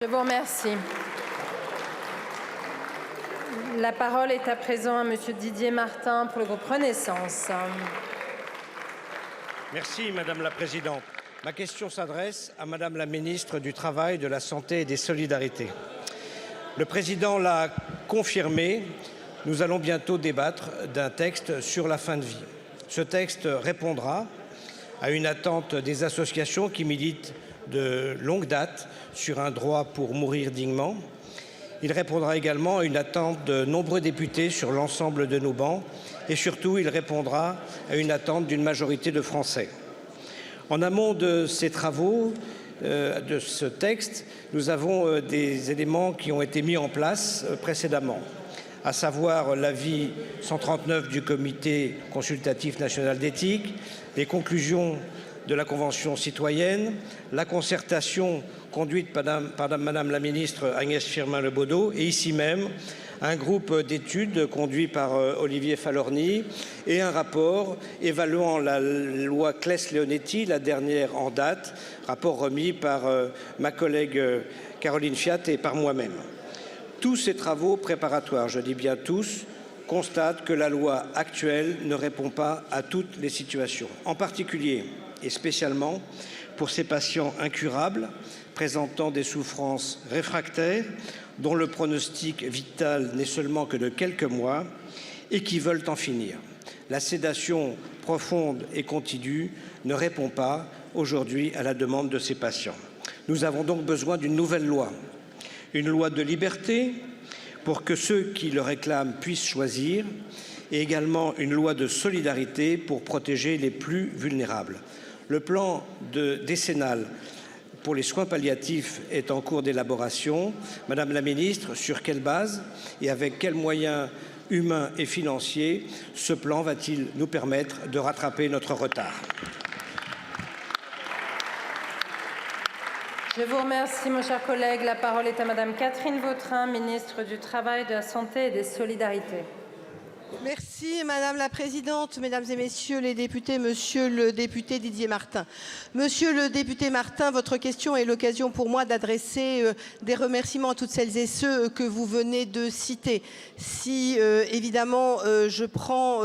Je vous remercie. La parole est à présent à Monsieur Didier Martin pour le groupe Renaissance. Merci Madame la Présidente. Ma question s'adresse à Madame la Ministre du Travail, de la Santé et des Solidarités. Le Président l'a confirmé, nous allons bientôt débattre d'un texte sur la fin de vie. Ce texte répondra à une attente des associations qui militent de longue date sur un droit pour mourir dignement. Il répondra également à une attente de nombreux députés sur l'ensemble de nos bancs et surtout il répondra à une attente d'une majorité de Français. En amont de ces travaux, de ce texte, nous avons des éléments qui ont été mis en place précédemment, à savoir l'avis 139 du Comité consultatif national d'éthique, les conclusions de la Convention citoyenne, la concertation conduite par Madame la Ministre Agnès Firmin-Le Bodo et ici même un groupe d'études conduit par Olivier Falorni et un rapport évaluant la loi Claes-Leonetti, la dernière en date, rapport remis par ma collègue Caroline Fiat et par moi-même. Tous ces travaux préparatoires, je dis bien tous, constatent que la loi actuelle ne répond pas à toutes les situations, en particulier et spécialement pour ces patients incurables, présentant des souffrances réfractaires, dont le pronostic vital n'est seulement que de quelques mois et qui veulent en finir. La sédation profonde et continue ne répond pas aujourd'hui à la demande de ces patients. Nous avons donc besoin d'une nouvelle loi, une loi de liberté pour que ceux qui le réclament puissent choisir et également une loi de solidarité pour protéger les plus vulnérables. Le plan décennal pour les soins palliatifs est en cours d'élaboration. Madame la Ministre, sur quelle base et avec quels moyens humains et financiers ce plan va-t-il nous permettre de rattraper notre retard? Je vous remercie, mon cher collègue. La parole est à Madame Catherine Vautrin, ministre du Travail, de la Santé et des Solidarités. Merci Madame la Présidente, Mesdames et Messieurs les députés, Monsieur le député Didier Martin. Monsieur le député Martin, votre question est l'occasion pour moi d'adresser des remerciements à toutes celles et ceux que vous venez de citer. Si évidemment je prends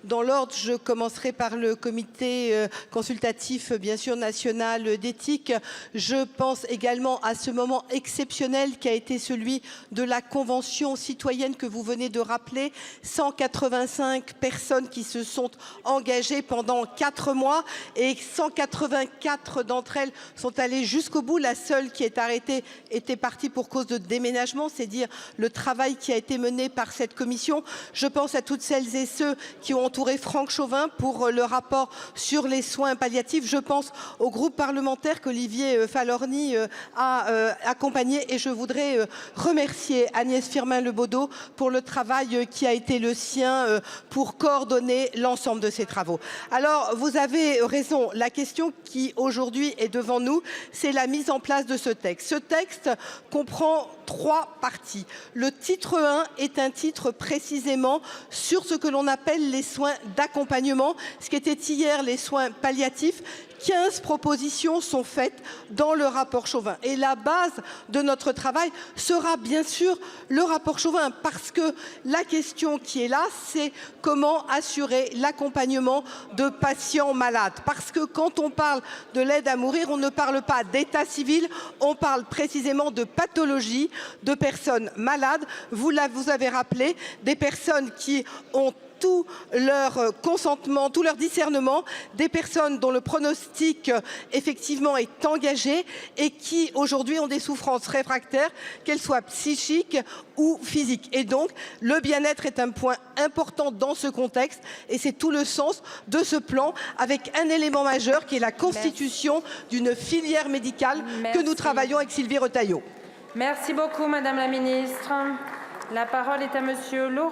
dans l'ordre, je commencerai par le comité consultatif bien sûr national d'éthique. Je pense également à ce moment exceptionnel qui a été celui de la Convention citoyenne que vous venez de rappeler. 185 personnes qui se sont engagées pendant 4 mois et 184 d'entre elles sont allées jusqu'au bout. La seule qui est arrêtée était partie pour cause de déménagement, c'est dire le travail qui a été mené par cette commission. Je pense à toutes celles et ceux qui ont entouré Franck Chauvin pour le rapport sur les soins palliatifs. Je pense au groupe parlementaire qu'Olivier Falorni a accompagné et je voudrais remercier Agnès Firmin-Le Bodo pour le travail qui a été le sien pour coordonner l'ensemble de ces travaux. Alors, vous avez raison, la question qui aujourd'hui est devant nous, c'est la mise en place de ce texte. Ce texte comprend 3 parties. Le titre 1 est un titre précisément sur ce que l'on appelle les soins d'accompagnement, ce qui était hier les soins palliatifs. 15 propositions sont faites dans le rapport Chauvin. Et la base de notre travail sera bien sûr le rapport Chauvin, parce que la question qui est là, c'est comment assurer l'accompagnement de patients malades. Parce que quand on parle de l'aide à mourir, on ne parle pas d'état civil, on parle précisément de pathologie, de personnes malades. Vous avez rappelé des personnes qui ont tout leur consentement, tout leur discernement, des personnes dont le pronostic effectivement est engagé et qui aujourd'hui ont des souffrances réfractaires, qu'elles soient psychiques ou physiques. Et donc le bien-être est un point important dans ce contexte et c'est tout le sens de ce plan avec un élément majeur qui est la constitution d'une filière médicale que nous travaillons avec Sylvie Retailleau. Merci beaucoup Madame la Ministre. La parole est à Monsieur Laurent.